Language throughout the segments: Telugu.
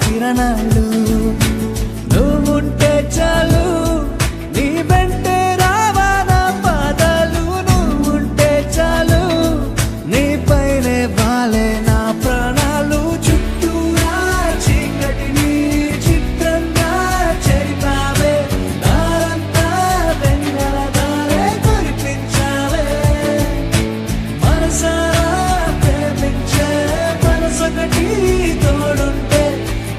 కిరణాలు నువ్వుంటే చాలు నీ వెంటే రావాలా పాదాలు నువ్వుంటే చాలు నీ పైనే వాలే నా ప్రాణాలు చుట్టూరా చీకటిని చిత్రంగా చెరిపావే దారంతా వెన్నెల దారే కురిపించావే మనసారా ప్రేమించే మనసొకటి తోడుంటే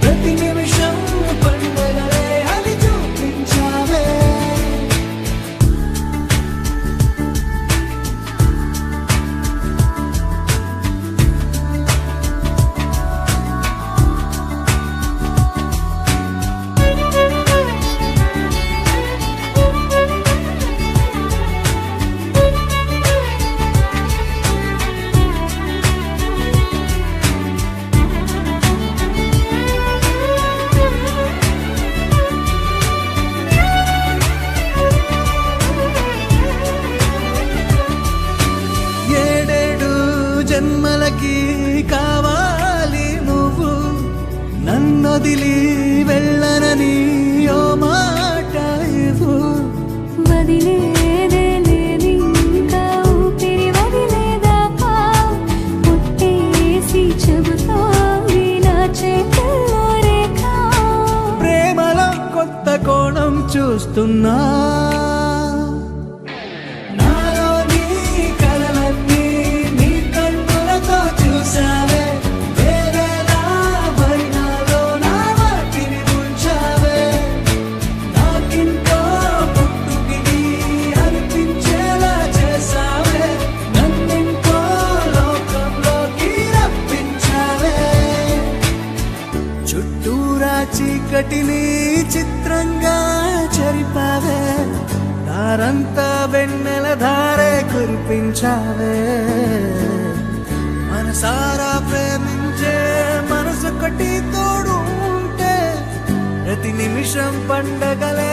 ప్రతి నిమిషం పండగలే అని చూపించావే ఏడేడు జన్మలకి కావాలి నువ్వు నన్నొదిలి వెళ్ళనని ఓ మాట ఇవ్వు వదిలేదే లేదింకా ఊపిరి వదిలేదాకా పుట్టేసి చెబుతోంది నా చేతుల్లో రేఖ ప్రేమలో కొత్త కోణం చూస్తున్నా నాలో నీ కలలన్నీ నీ కన్నులతో చూసావే వేరేలా వైనాలో నా వాటిని ఉంచావే నాకింకో పుట్టుకిని అనిపించేలా చేసావే నన్నింకో లోకంలోకి రప్పించావే చుట్టూరా చీకటిని చిత్రంగా చెరిపావే దారంతా వెన్నెల ధారే కురిపించావే మనసారా ప్రేమించే మనసొకటి తోడు ఉంటే ప్రతి నిమిషం పండగలే